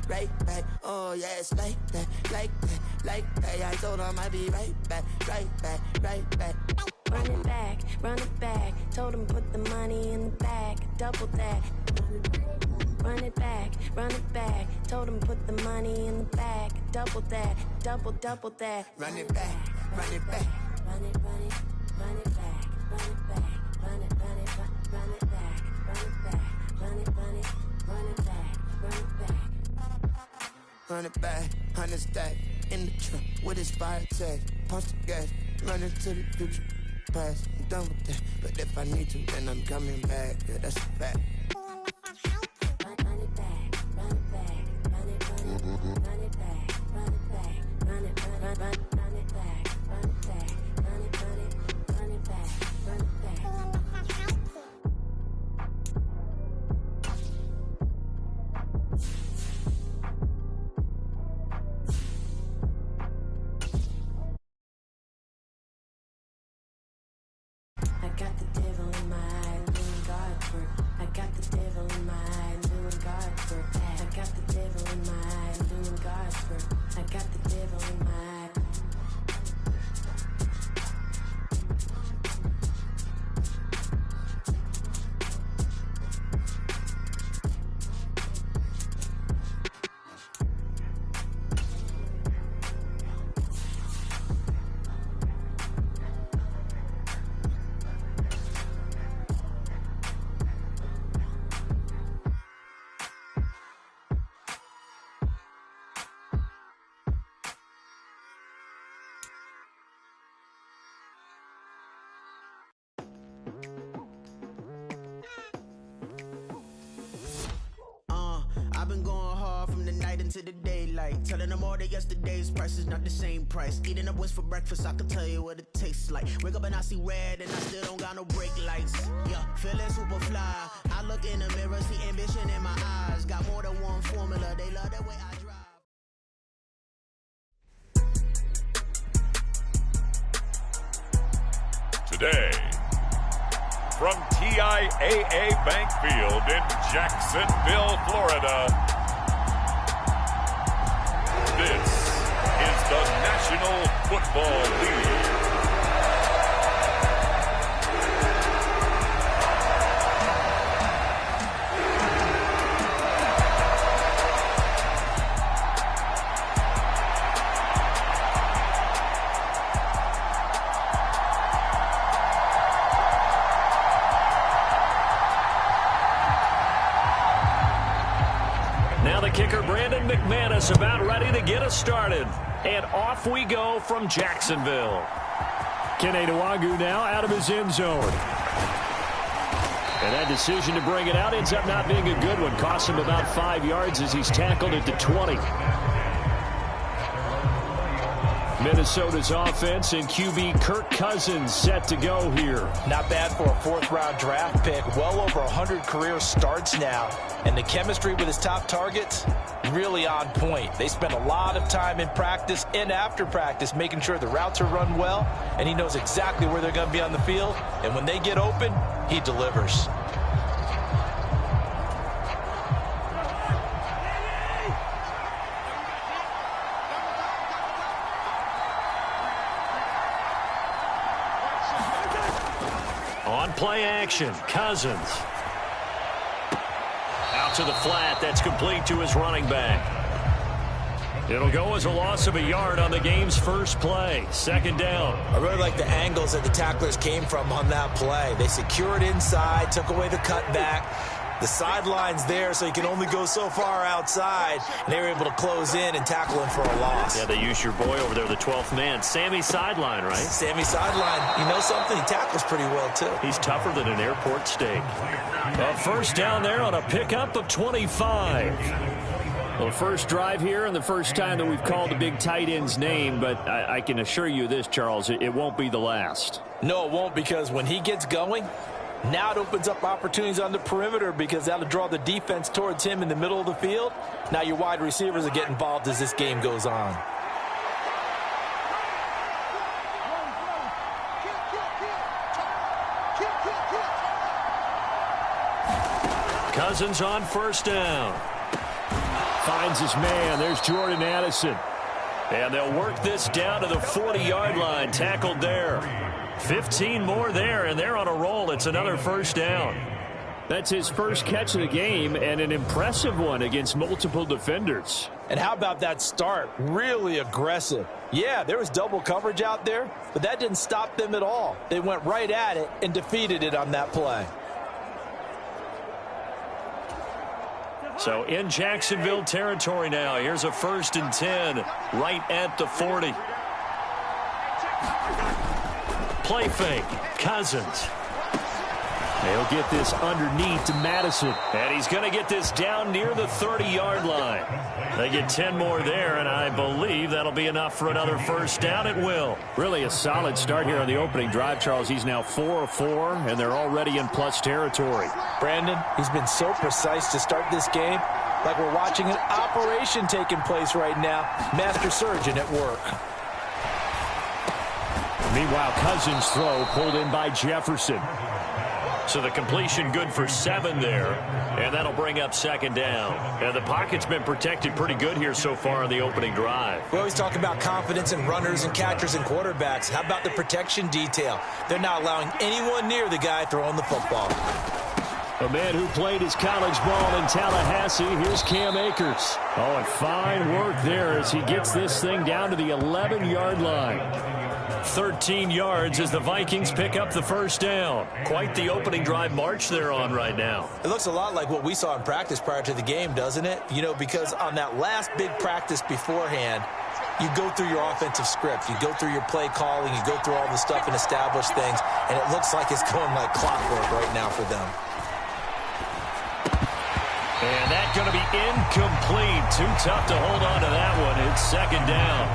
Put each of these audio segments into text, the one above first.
right back. Oh yeah, it's like that. I told him I'd be right back. Run it back. Told him put the money in the bag. Double that. Run it back. Told him put the money in the bag. Double that. Double that. Run it back. Run it back. Run it back. Run it back. Run it back. Run it back. Run it back. Run it back. Run it back, 100 stack in the truck with his fire tag. Punch the gas, running to the future, past. I'm done with that, but if I need to, then I'm coming back. Yeah, that's a fact. Run it back, run it back, run it back, run it back, run it back, run it back, run it back, run it back, run it back. I got the devil in my eye, doing God's work. I got the devil in my eye, doing God's work. I got the devil in my eye, doing God's work. I got the devil in my eye. I've been going hard from the night into the daylight, telling them all that yesterday's price is not the same price. Eating up wings for breakfast, I can tell you what it tastes like. Wake up and I see red and I still don't got no brake lights. Yeah, feeling super fly. I look in the mirror, see ambition in my eyes. Got more than one formula, they love the way I drive. Today, from TIAA Bank Field in Jacksonville, Florida, this is the National Football League. About ready to get us started. And off we go from Jacksonville. Kene Nwangwu now out of his end zone. And that decision to bring it out ends up not being a good one. Costs him about 5 yards as he's tackled at the 20. Minnesota's offense and QB Kirk Cousins set to go here. Not bad for a fourth-round draft pick. Well over 100 career starts now. And the chemistry with his top targets, really on point. They spend a lot of time in practice and after practice making sure the routes are run well, and he knows exactly where they're going to be on the field. And when they get open, he delivers. On play action, Cousins. Out to the flat. That's complete to his running back. It'll go as a loss of a yard on the game's first play. Second down. I really like the angles that the tacklers came from on that play. They secured inside, took away the cutback. The sideline's there, so he can only go so far outside. And they were able to close in and tackle him for a loss. Yeah, they used your boy over there, the 12th man. Sammy Sideline, right? Sammy Sideline. You know something? He tackles pretty well, too. He's tougher than an airport steak. A first down there on a pickup of 25. Well, first drive here and the first time that we've called the big tight end's name, but I can assure you this, Charles, it won't be the last. No, it won't, because when he gets going, now it opens up opportunities on the perimeter because that'll draw the defense towards him in the middle of the field. Now your wide receivers are getting involved as this game goes on. Cousins on first down. Finds his man. There's Jordan Addison. And they'll work this down to the 40-yard line. Tackled there. 15 more there, and they're on a roll. It's another first down. That's his first catch of the game, and an impressive one against multiple defenders. And how about that start? Really aggressive. Yeah, there was double coverage out there, but that didn't stop them at all. They went right at it and defeated it on that play. So in Jacksonville territory now. Here's a 1st and 10 right at the 40. Play fake. Cousins. They'll get this underneath to Madison. And he's going to get this down near the 30-yard line. They get 10 more there, and I believe that'll be enough for another first down. It will. Really a solid start here on the opening drive, Charles. He's now 4 of 4, and they're already in plus territory. Brandon, he's been so precise to start this game, like we're watching an operation taking place right now. Master surgeon at work. Meanwhile, Cousins' throw pulled in by Jefferson. So the completion good for 7 there, and that'll bring up 2nd down. And the pocket's been protected pretty good here so far on the opening drive. We always talk about confidence in runners and catchers and quarterbacks. How about the protection detail? They're not allowing anyone near the guy throwing the football. A man who played his college ball in Tallahassee, here's Cam Akers. Oh, and fine work there as he gets this thing down to the 11-yard line. 13 yards as the Vikings pick up the first down. Quite the opening drive march they're on right now. It looks a lot like what we saw in practice prior to the game, doesn't it? You know, because on that last big practice beforehand, you go through your offensive script. You go through your play calling. You go through all the stuff and establish things. And it looks like it's going like clockwork right now for them. And that's going to be incomplete. Too tough to hold on to that one. It's 2nd down.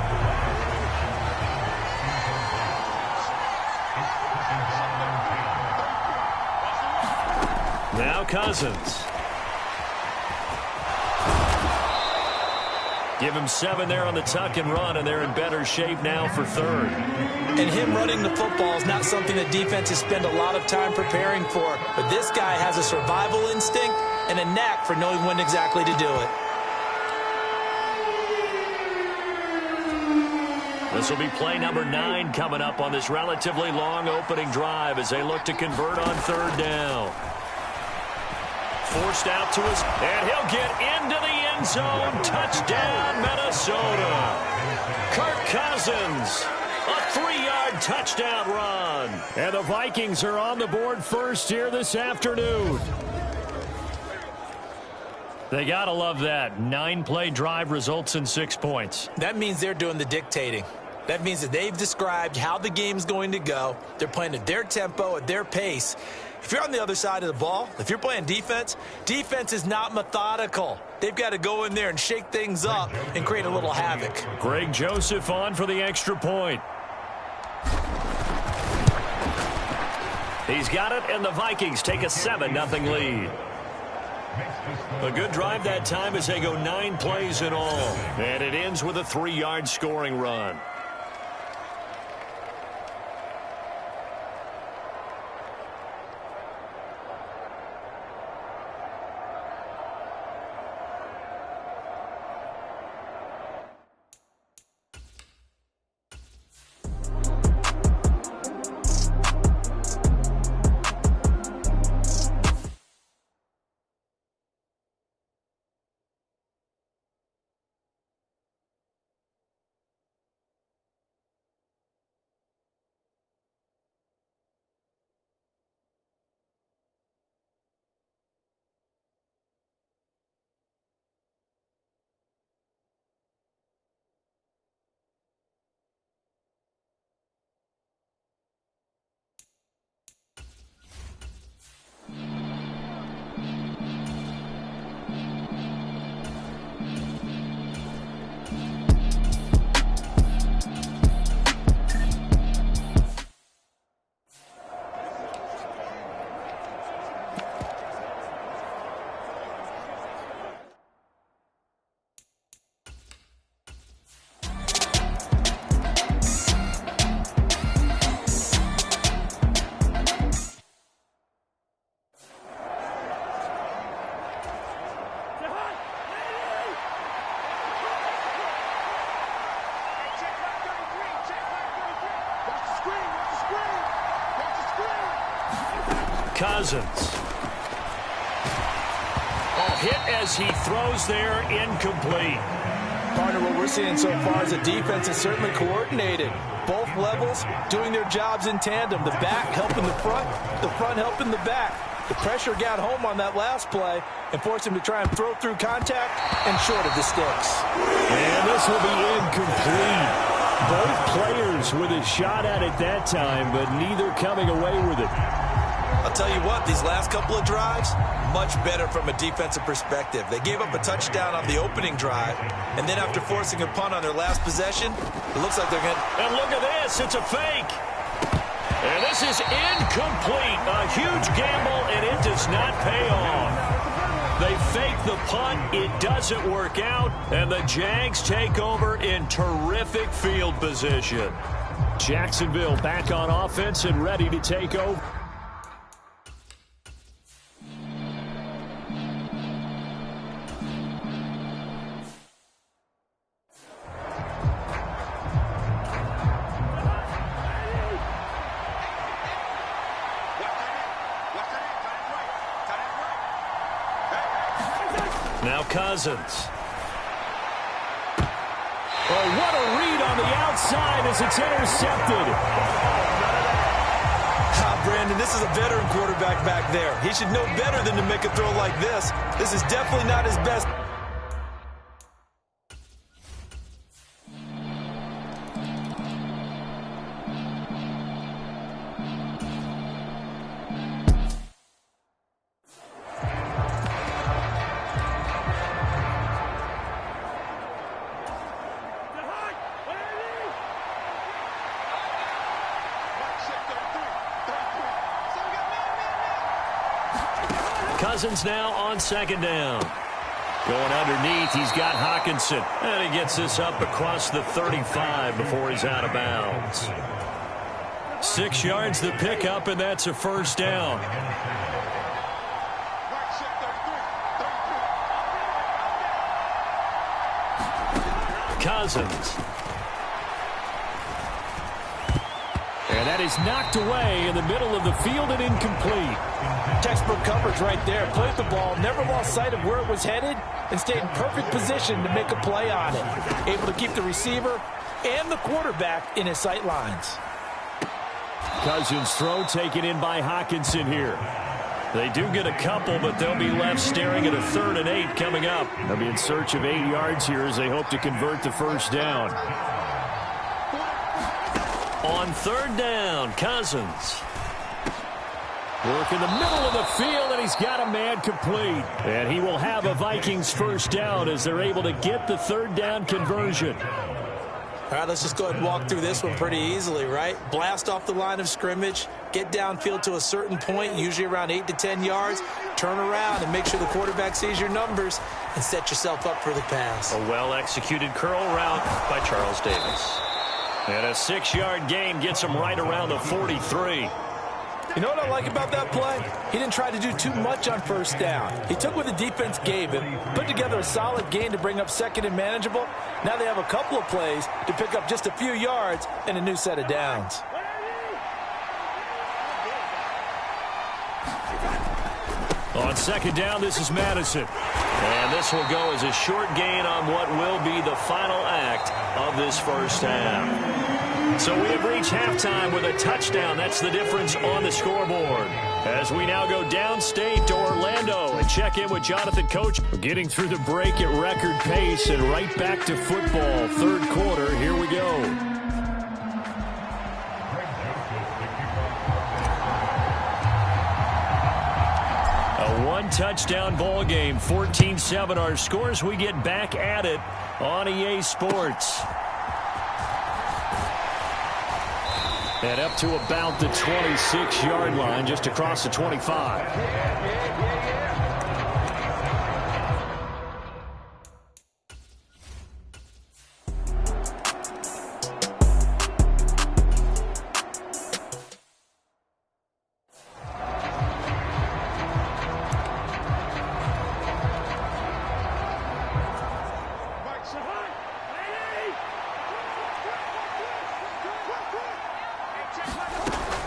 Now Cousins. Give him 7 there on the tuck and run, and they're in better shape now for 3rd. And him running the football is not something that defenses spend a lot of time preparing for. But this guy has a survival instinct and a knack for knowing when exactly to do it. This will be play number 9 coming up on this relatively long opening drive as they look to convert on 3rd down. Forced out to his, and he'll get into the end zone. Touchdown, Minnesota. Kirk Cousins, a 3-yard touchdown run. And the Vikings are on the board first here this afternoon. They got to love that. 9-play drive results in 6 points. That means they're doing the dictating. That means that they've described how the game's going to go. They're playing at their tempo, at their pace. If you're on the other side of the ball, if you're playing defense, defense is not methodical. They've got to go in there and shake things up and create a little havoc. Greg Joseph on for the extra point. He's got it, and the Vikings take a 7-0 lead. A good drive that time as they go 9 plays in all. And it ends with a 3-yard scoring run. Cousins. Hit as he throws there, incomplete. Partner, what we're seeing so far is the defense is certainly coordinated. Both levels doing their jobs in tandem. The back helping the front helping the back. The pressure got home on that last play and forced him to try and throw through contact and short of the sticks. And this will be incomplete. Both players with a shot at it that time, but neither coming away with it. I'll tell you what, these last couple of drives, much better from a defensive perspective. They gave up a touchdown on the opening drive, and then after forcing a punt on their last possession, it looks like they're going to... And look at this, it's a fake. And this is incomplete. A huge gamble, and it does not pay off. They fake the punt, it doesn't work out, and the Jags take over in terrific field position. Jacksonville back on offense and ready to take over. Now Cousins. Oh, what a read on the outside as it's intercepted. Brandon, this is a veteran quarterback back there. He should know better than to make a throw like this. This is definitely not his best. Cousins now on second down. Going underneath, he's got Hockenson. And he gets this up across the 35 before he's out of bounds. 6 yards the pickup, and that's a first down. Cousins. And that is knocked away in the middle of the field and incomplete. Textbook coverage right there. Played the ball, never lost sight of where it was headed, and stayed in perfect position to make a play on it. Able to keep the receiver and the quarterback in his sight lines. Cousins' throw taken in by Hockenson here. They do get a couple, but they'll be left staring at a 3rd and 8 coming up. They'll be in search of 8 yards here as they hope to convert the first down. On 3rd down, Cousins. Work in the middle of the field, and he's got a man complete. And he will have a Vikings first down as they're able to get the 3rd down conversion. All right, let's just go ahead and walk through this one pretty easily, right? Blast off the line of scrimmage, get downfield to a certain point, usually around 8 to 10 yards, turn around and make sure the quarterback sees your numbers and set yourself up for the pass. A well-executed curl route by Charles Davis. And a 6-yard gain gets him right around the 43. You know what I like about that play? He didn't try to do too much on first down. He took what the defense gave him, put together a solid gain to bring up second and manageable. Now they have a couple of plays to pick up just a few yards and a new set of downs. On second down, this is Madison. And this will go as a short gain on what will be the final act of this first half. So we have reached halftime with a touchdown. That's the difference on the scoreboard. As we now go downstate to Orlando and check in with Jonathan Coach. We're getting through the break at record pace and right back to football. 3rd quarter, here we go. A one-touchdown ball game, 14-7 our scores. We get back at it on EA Sports. And up to about the 26-yard line, just across the 25.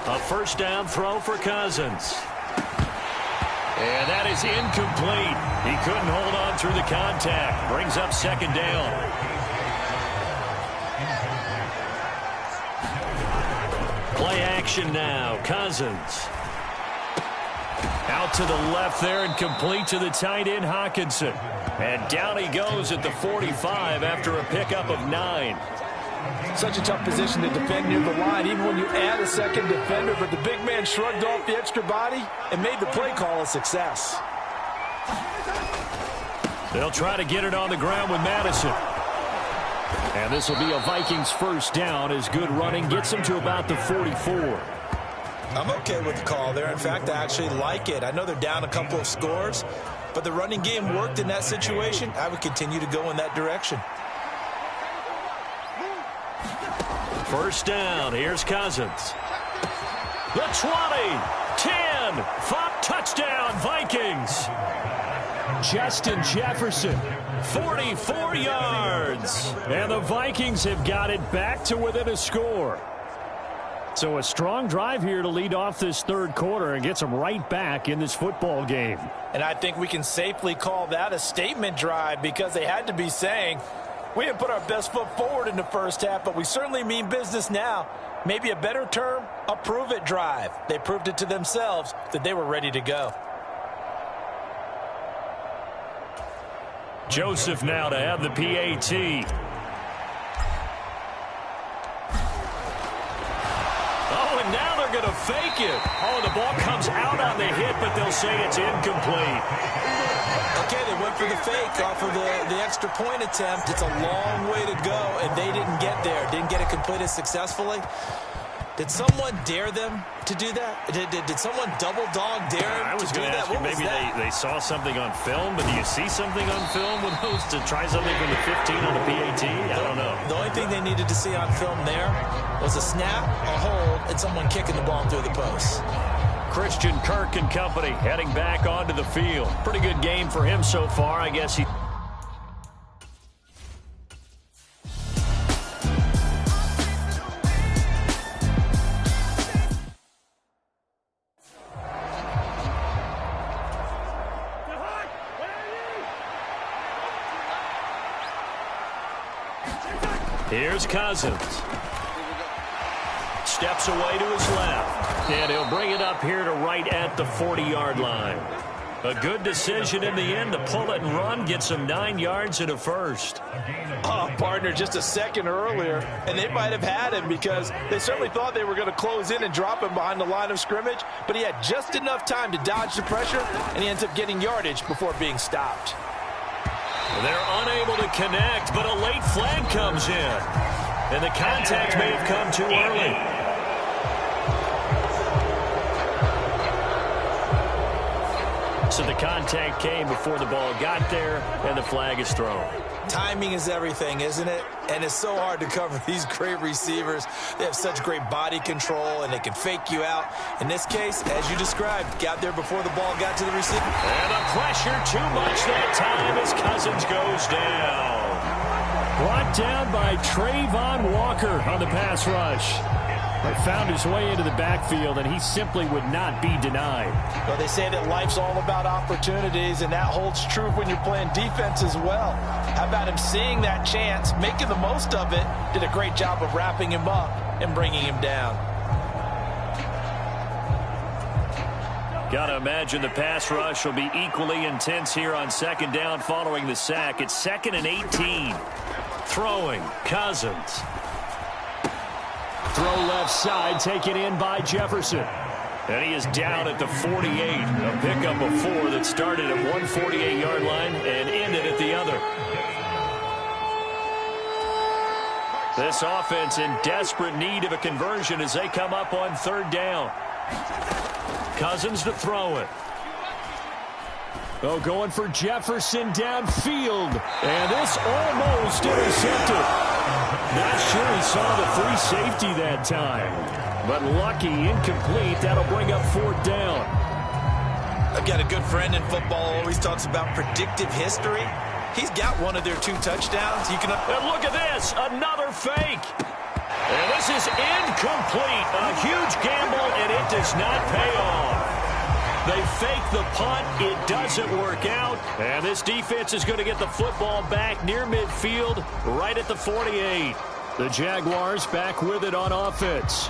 A first down throw for Cousins. And that is incomplete. He couldn't hold on through the contact. Brings up second down. Play action now. Cousins. Out to the left there and complete to the tight end, Hawkinson. And down he goes at the 45 after a pickup of 9. Such a tough position to defend near the line, even when you add a second defender, but the big man shrugged off the extra body and made the play call a success. They'll try to get it on the ground with Madison. And this will be a Vikings first down as good running gets them to about the 44. I'm okay with the call there. In fact, I actually like it. I know they're down a couple of scores, but the running game worked in that situation. I would continue to go in that direction. First down, here's Cousins. The 20, 10, 5, touchdown, Vikings. Justin Jefferson, 44 yards. And the Vikings have got it back to within a score. So a strong drive here to lead off this third quarter and gets them right back in this football game. And I think we can safely call that a statement drive because they had to be saying, we didn't put our best foot forward in the first half, but we certainly mean business now. Maybe a better term, a prove-it drive. They proved it to themselves that they were ready to go. Joseph now to have the PAT. Oh, and now they're going to fake it. Oh, the ball comes out on the hit, but they'll say it's incomplete. Okay, they went for the fake off of the extra point attempt. It's a long way to go, and they didn't get there. Didn't get it completed successfully. Did someone dare them to do that? Did someone double dog dare them I was to do going to that? ask you, maybe they saw something on film, but do you see something on film with those to try something from the 15 on the PAT? I don't know. The only thing they needed to see on film there was a snap, a hold, and someone kicking the ball through the post. Christian Kirk and company heading back onto the field. Pretty good game for him so far. I guess he... Here's Cousins. Steps away to his left. And he'll bring it up here to right at the 40-yard line. A good decision in the end to pull it and run. Get some 9 yards and a first. Oh, partner, just a second earlier, and they might have had him because they certainly thought they were going to close in and drop him behind the line of scrimmage, but he had just enough time to dodge the pressure, and he ends up getting yardage before being stopped. They're unable to connect, but a late flag comes in. And the contact may have come too early. So the contact came before the ball got there, and the flag is thrown. Timing is everything, isn't it? And it's so hard to cover these great receivers. They have such great body control, and they can fake you out. In this case, as you described, got there before the ball got to the receiver. And the pressure too much that time as Cousins goes down. Brought down by Trayvon Walker on the pass rush. But found his way into the backfield, and he simply would not be denied. Well, they say that life's all about opportunities, and that holds true when you're playing defense as well. How about him seeing that chance, making the most of it, did a great job of wrapping him up and bringing him down. Got to imagine the pass rush will be equally intense here on second down following the sack. It's 2nd and 18. Throwing, Cousins. Throw left side, taken in by Jefferson. And he is down at the 48. A pickup of 4 that started at one 48-yard line and ended at the other. This offense in desperate need of a conversion as they come up on 3rd down. Cousins to throw it. Oh, going for Jefferson downfield. And this almost intercepted. Not sure he saw the free safety that time. But lucky, incomplete. That'll bring up 4th down. I've got a good friend in football, always talks about predictive history. He's got one of their 2 touchdowns. You can. And look at this, another fake. And this is incomplete. A huge gamble, and it does not pay off. They fake the punt. It doesn't work out. And this defense is going to get the football back near midfield, right at the 48. The Jaguars back with it on offense.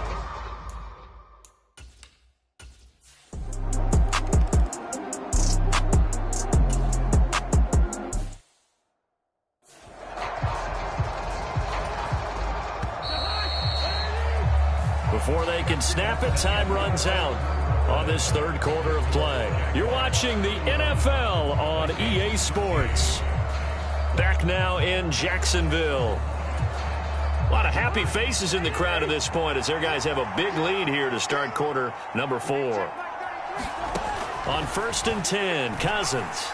Before they can snap it, time runs out on this third quarter of play. You're watching the NFL on EA Sports. Back now in Jacksonville. A lot of happy faces in the crowd at this point as their guys have a big lead here to start quarter number 4. On 1st and 10, Cousins.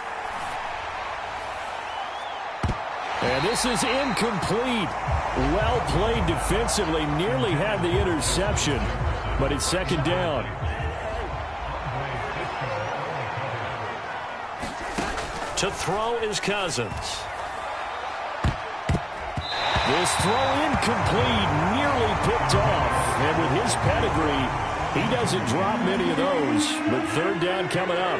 And this is incomplete. Well played defensively. Nearly had the interception, but it's second down. To throw is Cousins. This throw incomplete, nearly picked off. And with his pedigree, he doesn't drop many of those. But third down coming up.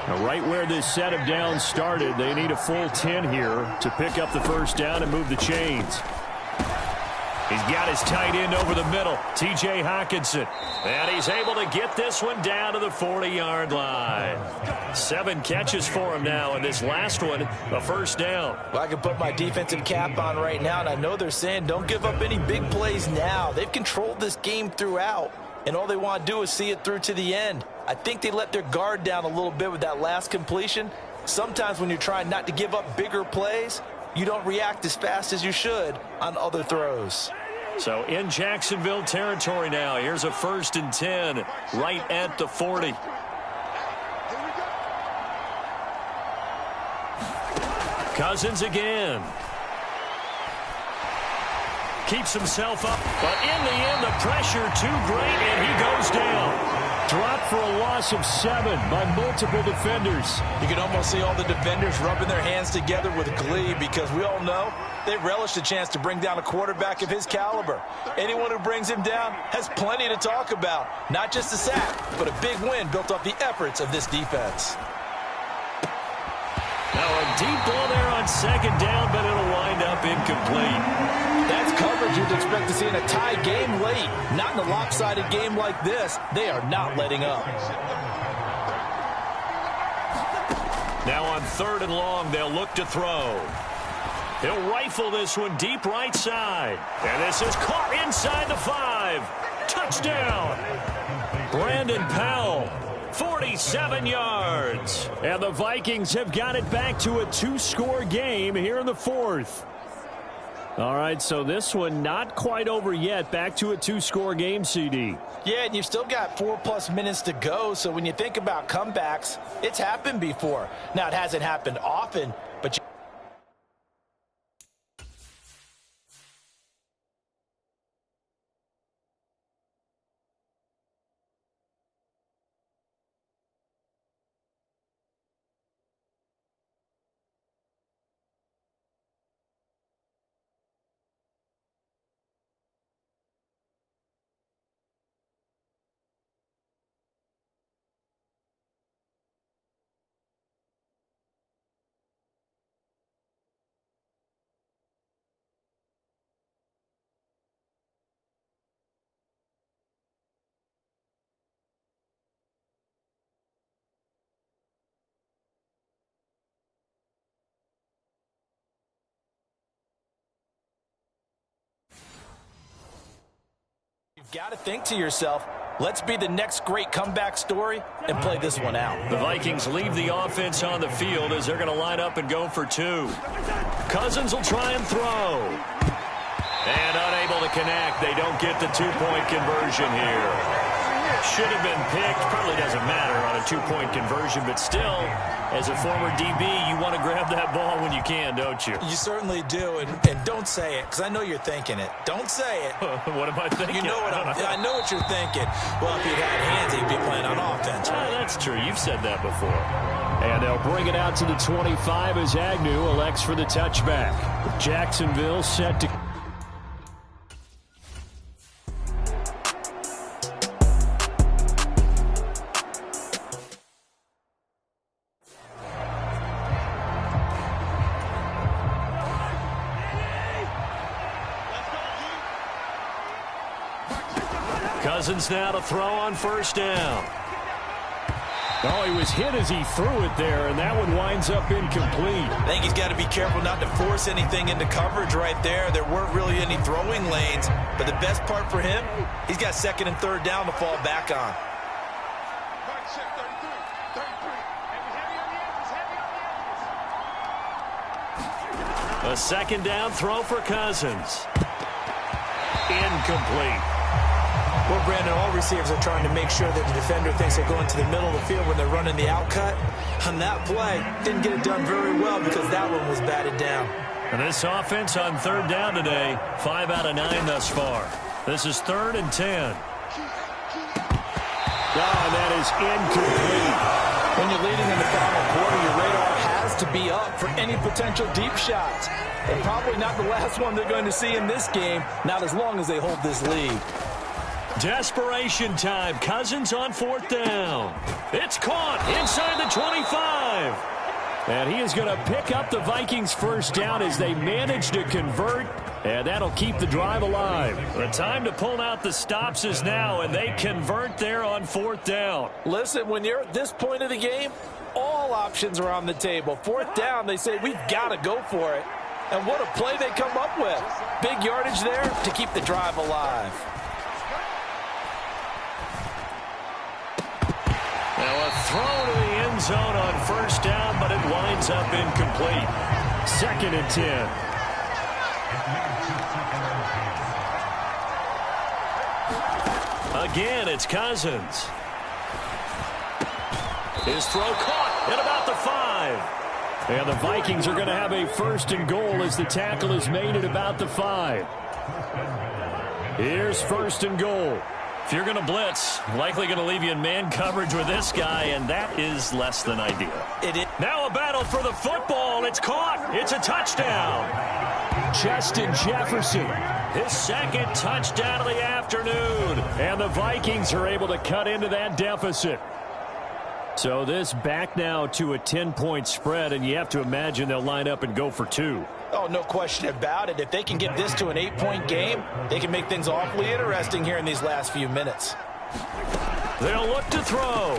Now, right where this set of downs started, they need a full 10 here to pick up the first down and move the chains. He's got his tight end over the middle, T.J. Hockenson. And he's able to get this one down to the 40-yard line. 7 catches for him now, and this last one, a first down. Well, I can put my defensive cap on right now, and I know they're saying don't give up any big plays now. They've controlled this game throughout, and all they want to do is see it through to the end. I think they let their guard down a little bit with that last completion. Sometimes when you're trying not to give up bigger plays, you don't react as fast as you should on other throws. So in Jacksonville territory now. Here's a 1st and 10 right at the 40. Cousins again. Keeps himself up, but in the end, the pressure too great, and he goes down. Dropped for a loss of 7 by multiple defenders. You can almost see all the defenders rubbing their hands together with glee because we all know they relish the chance to bring down a quarterback of his caliber. Anyone who brings him down has plenty to talk about. Not just a sack, but a big win built off the efforts of this defense. Now a deep ball there on second down, but it'll wind up incomplete. That's coverage you'd expect to see in a tie game late. Not in a lopsided game like this. They are not letting up. Now on 3rd and long, they'll look to throw. He'll rifle this one deep right side. And this is caught inside the 5. Touchdown. Brandon Powell. 47 yards. And the Vikings have got it back to a 2-score game here in the 4th. All right, so this one not quite over yet. Back to a 2-score game, CD. Yeah, and you've still got 4+ minutes to go. So when you think about comebacks, it's happened before. Now, it hasn't happened often, but you've got to think to yourself, let's be the next great comeback story and play this one out. The Vikings leave the offense on the field as they're going to line up and go for 2. Cousins will try and throw. And unable to connect. They don't get the 2-point conversion here. Should have been picked. Probably doesn't matter on a 2-point conversion, but still, as a former DB, you want to grab that ball when you can, don't you? You certainly do, and don't say it, because I know you're thinking it. Don't say it. What am I thinking? You know what I know what you're thinking. Well, if he'd had hands, he'd be playing on offense, right? That's true. You've said that before. And they'll bring it out to the 25 as Agnew elects for the touchback. Jacksonville set to... Cousins now to throw on first down. Oh, he was hit as he threw it there, and that one winds up incomplete. I think he's got to be careful not to force anything into coverage right there. There weren't really any throwing lanes, but the best part for him, he's got second and third down to fall back on. A second down throw for Cousins. Incomplete. Well, Brandon, all receivers are trying to make sure that the defender thinks they're going to the middle of the field when they're running the out cut. On that play, didn't get it done very well because that one was batted down. And this offense on third down today, 5 out of 9 thus far. This is 3rd and 10. Oh, that is incomplete. When you're leading in the final quarter, your radar has to be up for any potential deep shots. And probably not the last one they're going to see in this game, not as long as they hold this lead. Desperation time. Cousins on 4th down. It's caught inside the 25. And he is going to pick up the Vikings' first down as they manage to convert. And that'll keep the drive alive. The time to pull out the stops is now, and they convert there on 4th down. Listen, when you're at this point of the game, all options are on the table. 4th down, they say, we've got to go for it. And what a play they come up with. Big yardage there to keep the drive alive. Now a throw to the end zone on first down, but it winds up incomplete. 2nd and 10. Again, it's Cousins. His throw caught at about the 5. And the Vikings are going to have a 1st and goal as the tackle is made at about the 5. Here's 1st and goal. If you're going to blitz, likely going to leave you in man coverage with this guy, and that is less than ideal. Now a battle for the football. It's caught. It's a touchdown. Justin Jefferson, his 2nd touchdown of the afternoon. And the Vikings are able to cut into that deficit. So this back now to a 10-point spread, and you have to imagine they'll line up and go for 2. Oh, no question about it. If they can get this to an 8-point game, they can make things awfully interesting here in these last few minutes. They'll look to throw.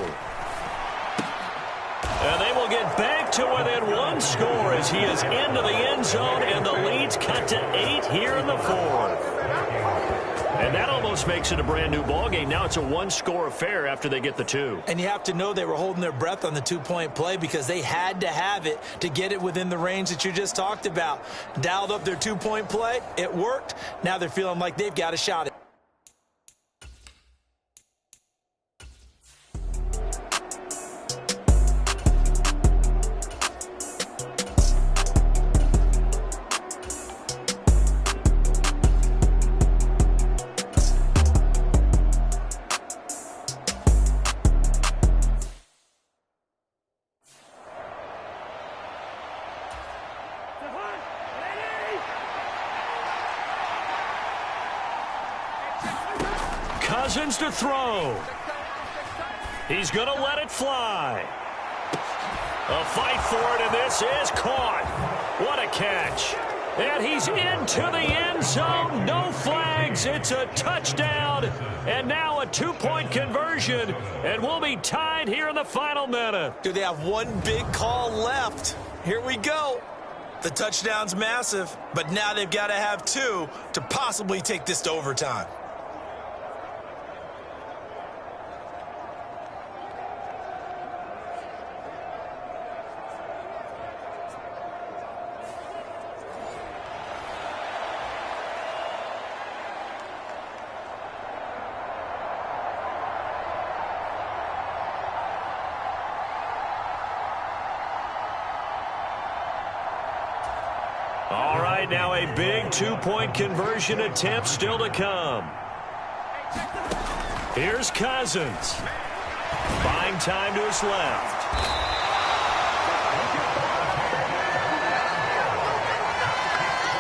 And they will get back to within 1 score as he is into the end zone, and the lead's cut to 8 here in the 4th. And that almost makes it a brand-new ballgame. Now it's a 1-score affair after they get the 2. And you have to know they were holding their breath on the 2-point play because they had to have it to get it within the range that you just talked about. Dialed up their 2-point play. It worked. Now they're feeling like they've got a shot at it. Cousins to throw. He's going to let it fly. A fight for it, and this is caught. What a catch. And he's into the end zone. No flags. It's a touchdown. And now a 2-point conversion. And we'll be tied here in the final minute. Do they have one big call left? Here we go. The touchdown's massive, but now they've got to have 2 to possibly take this to overtime. All right, now a big 2-point conversion attempt still to come. Here's Cousins. Buying time to his left.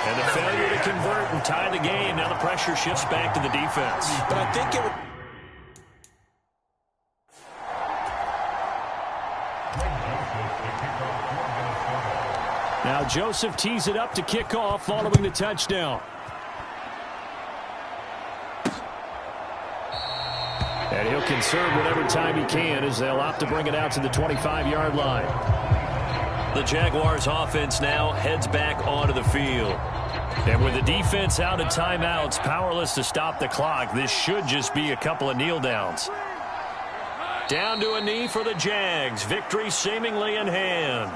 And a failure to convert and tie the game. Now the pressure shifts back to the defense. But I think it would... Now Joseph tees it up to kick off following the touchdown. And he'll conserve whatever time he can as they'll opt to bring it out to the 25-yard line. The Jaguars offense now heads back onto the field. And with the defense out of timeouts, powerless to stop the clock, this should just be a couple of kneel downs. Down to a knee for the Jags. Victory seemingly in hand.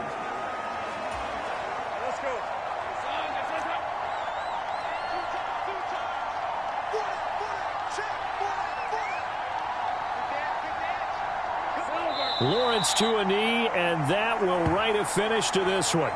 Lawrence to a knee, and that will write a finish to this one.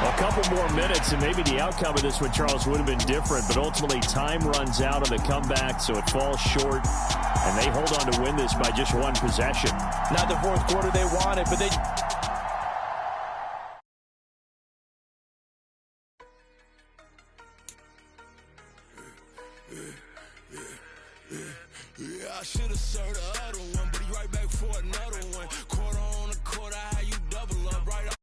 A couple more minutes, and maybe the outcome of this one, Charles, would have been different, but ultimately time runs out on the comeback, so it falls short, and they hold on to win this by just one possession. Not the fourth quarter they wanted, but they... Yeah, I should have served the other one, but he right back for another one. Quarter on a quarter, how you double up right